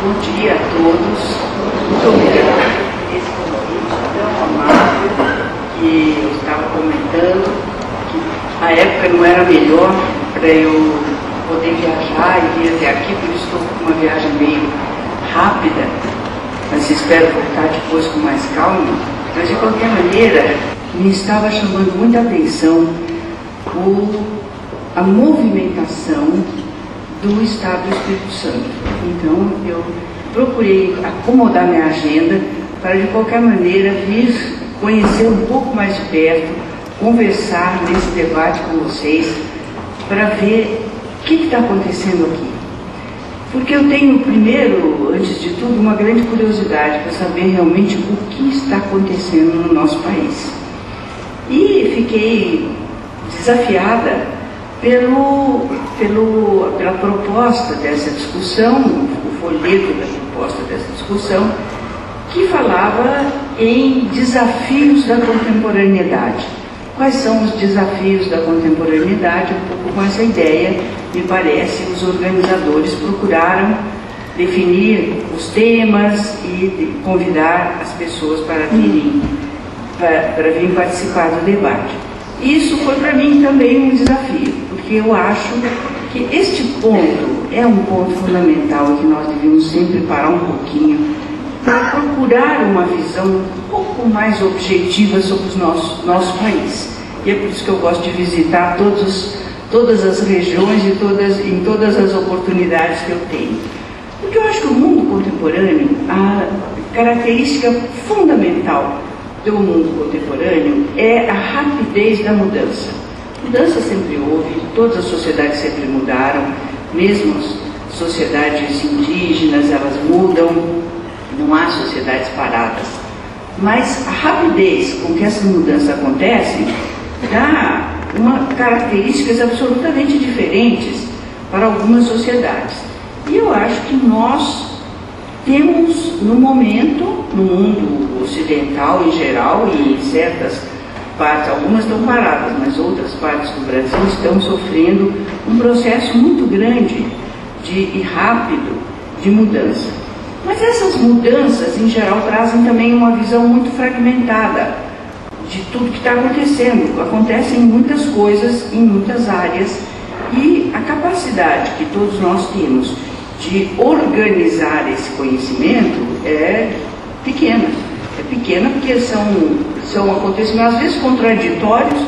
Bom dia a todos. Muito obrigada por esse convite tão amável, que eu estava comentando que a época não era melhor para eu poder viajar e vir até aqui, por isso estou com uma viagem meio rápida, mas espero voltar depois com mais calma. Mas de qualquer maneira, me estava chamando muita atenção a movimentação do Estado do Espírito Santo. Então, eu procurei acomodar minha agenda para, de qualquer maneira, vir conhecer um pouco mais de perto, conversar nesse debate com vocês, para ver o que está acontecendo aqui. Porque eu tenho, primeiro, antes de tudo, uma grande curiosidade para saber realmente o que está acontecendo no nosso país. E fiquei desafiada pela proposta dessa discussão, o folheto da proposta dessa discussão, que falava em desafios da contemporaneidade. Quais são os desafios da contemporaneidade? Um pouco com essa ideia, me parece, os organizadores procuraram definir os temas e convidar as pessoas para virem participar do debate. Isso foi para mim também um desafio, porque eu acho que este ponto é um ponto fundamental e que nós devemos sempre parar um pouquinho para procurar uma visão um pouco mais objetiva sobre o nosso país. E é por isso que eu gosto de visitar todas as regiões e em todas as oportunidades que eu tenho. Porque eu acho que o mundo contemporâneo, a característica fundamental do mundo contemporâneo é a rapidez da mudança. Mudança sempre houve, todas as sociedades sempre mudaram, mesmo as sociedades indígenas, elas mudam, não há sociedades paradas. Mas a rapidez com que essa mudança acontece dá características absolutamente diferentes para algumas sociedades. E eu acho que nós temos, no momento, no mundo ocidental em geral, e em certas partes, algumas estão paradas, mas outras partes do Brasil estão sofrendo um processo muito grande e rápido de mudança. Mas essas mudanças, em geral, trazem também uma visão muito fragmentada de tudo que está acontecendo. Acontecem muitas coisas em muitas áreas e a capacidade que todos nós temos de organizar esse conhecimento é pequena. É pequena porque são acontecimentos, às vezes, contraditórios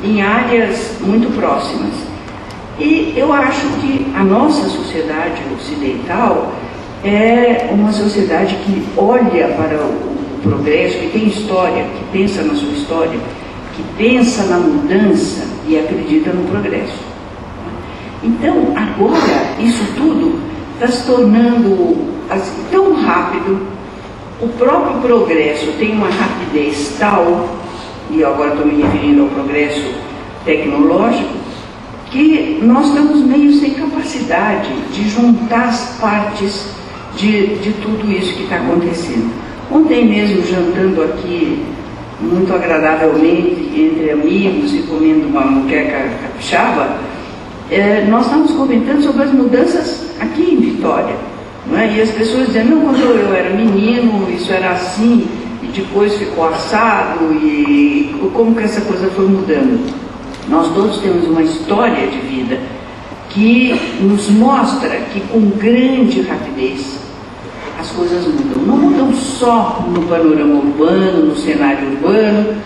em áreas muito próximas. E eu acho que a nossa sociedade ocidental é uma sociedade que olha para o progresso, que tem história, que pensa na sua história, que pensa na mudança e acredita no progresso. Então, agora, isso tudo está se tornando assim, tão rápido, o próprio progresso tem uma rapidez tal, e agora estou me referindo ao progresso tecnológico, que nós estamos meio sem capacidade de juntar as partes de tudo isso que está acontecendo. Ontem mesmo, jantando aqui, muito agradavelmente, entre amigos e comendo uma moqueca capixaba, nós estávamos comentando sobre as mudanças aqui em Vitória, não é? E as pessoas dizendo, não, quando eu era menino, isso era assim, e depois ficou assado, e como que essa coisa foi mudando. Nós todos temos uma história de vida que nos mostra que com grande rapidez as coisas mudam. Não mudam só no panorama urbano, no cenário urbano,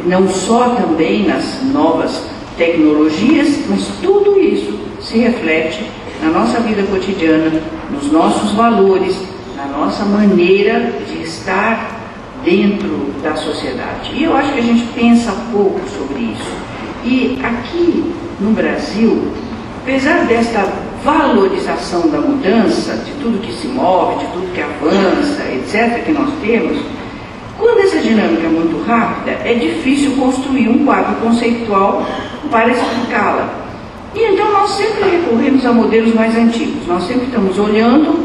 não só também nas novas tecnologias, mas tudo isso se reflete na nossa vida cotidiana, nos nossos valores, na nossa maneira de estar dentro da sociedade. E eu acho que a gente pensa pouco sobre isso. E aqui no Brasil, apesar desta valorização da mudança, de tudo que se move, de tudo que avança, etc., que nós temos, quando essa dinâmica é muito rápida, é difícil construir um quadro conceitual para explicá-la. E então nós sempre recorremos a modelos mais antigos, nós sempre estamos olhando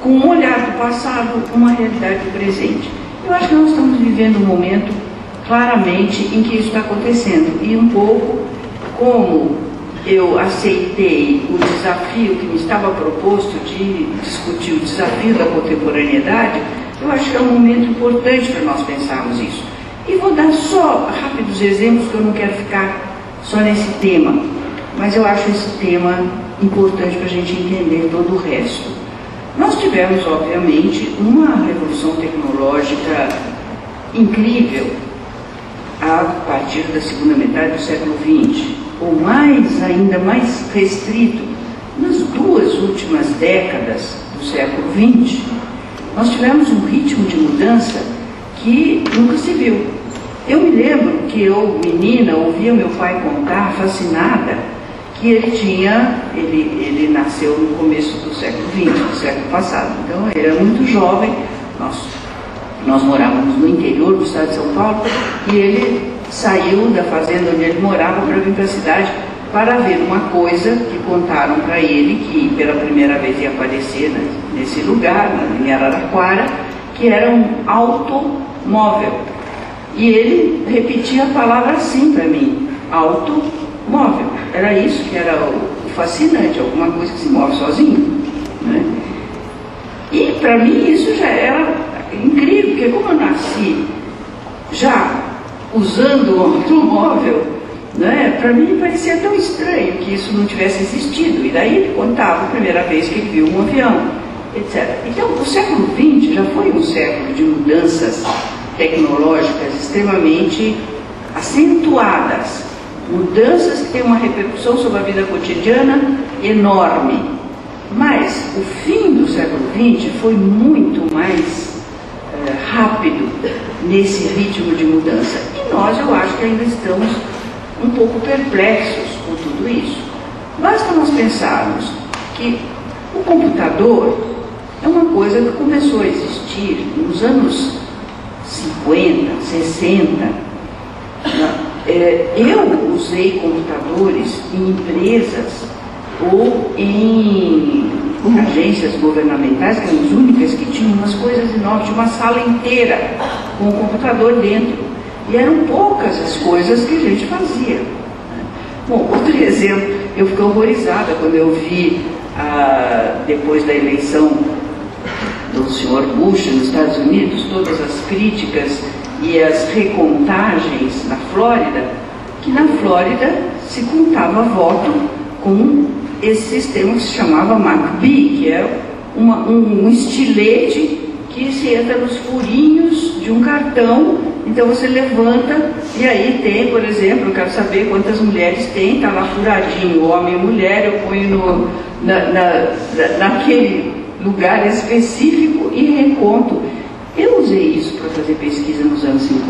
com um olhar do passado, uma realidade do presente. Eu acho que nós estamos vivendo um momento, claramente, em que isso está acontecendo, e um pouco como eu aceitei o desafio que me estava proposto de discutir o desafio da contemporaneidade, eu acho que é um momento importante para nós pensarmos isso. E vou dar só rápidos exemplos, que eu não quero ficar só nesse tema, mas eu acho esse tema importante para a gente entender todo o resto. Nós tivemos, obviamente, uma revolução tecnológica incrível a partir da segunda metade do século XX, ou ainda mais restrito, nas 2 últimas décadas do século XX, nós tivemos um ritmo de mudança que nunca se viu. Eu me lembro que eu, menina, ouvia meu pai contar, fascinada, que ele nasceu no começo do século XX, do século passado. Então, ele era muito jovem, nós morávamos no interior do estado de São Paulo, e ele saiu da fazenda onde ele morava para vir para a cidade para ver uma coisa que contaram para ele, que pela primeira vez ia aparecer nesse lugar, em Araraquara, que era um automóvel. E ele repetia a palavra assim para mim, automóvel. Era isso que era o fascinante, alguma coisa que se move sozinho, né? E para mim isso já era incrível, porque como eu nasci já usando o automóvel, né, para mim parecia tão estranho que isso não tivesse existido. E daí ele contava a primeira vez que ele viu um avião, etc. Então o século XX já foi um século de mudanças tecnológicas extremamente acentuadas, mudanças que têm uma repercussão sobre a vida cotidiana enorme. Mas o fim do século XX foi muito mais rápido nesse ritmo de mudança. E nós, eu acho que ainda estamos um pouco perplexos com tudo isso. Basta nós pensarmos que o computador é uma coisa que começou a existir nos anos 50, 60. Eu usei computadores em empresas ou em agências governamentais, que eram as únicas que tinham umas coisas enormes, tinha uma sala inteira com o computador dentro. E eram poucas as coisas que a gente fazia. Bom, outro exemplo, eu fiquei horrorizada quando eu vi, depois da eleição do senhor Bush nos Estados Unidos, todas as críticas e as recontagens na Flórida, que na Flórida se contava voto com esse sistema que se chamava McBee, que é um estilete que se entra nos furinhos de um cartão. Então você levanta e aí tem, por exemplo, eu quero saber quantas mulheres tem, está lá furadinho, homem e mulher, eu ponho naquele lugar específico e reconto. Eu usei isso para fazer pesquisa nos anos 50.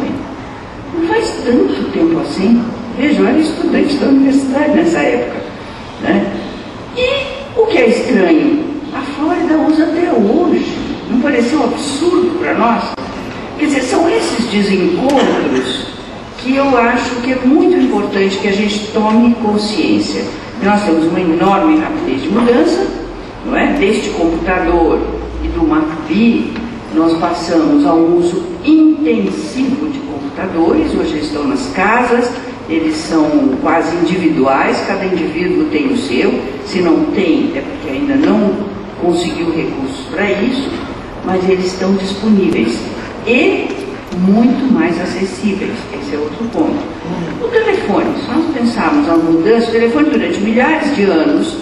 Não faz tanto tempo assim. Veja, eu era estudante da universidade nessa época, né? E o que é estranho, a Flórida usa até hoje. Não pareceu um absurdo para nós? Quer dizer, são esses desencontros que eu acho que é muito importante que a gente tome consciência. Nós temos uma enorme rapidez de mudança, não é? Deste computador e do McBee, nós passamos a um uso intensivo de computadores. Hoje eles estão nas casas, eles são quase individuais, cada indivíduo tem o seu. Se não tem, é porque ainda não conseguiu recursos para isso, mas eles estão disponíveis e muito mais acessíveis. Esse é outro ponto. O telefone, se nós pensarmos a mudança, o telefone durante milhares de anos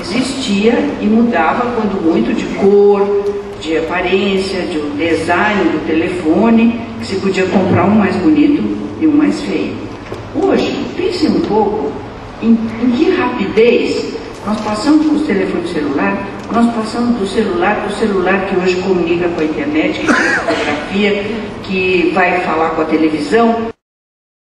existia e mudava, quando muito, de cor, de aparência, de um design do telefone, que se podia comprar um mais bonito e um mais feio. Hoje, pensem um pouco em que rapidez nós passamos para o telefone celular. Nós passamos do celular para o celular que hoje comunica com a internet, que tem fotografia, que vai falar com a televisão.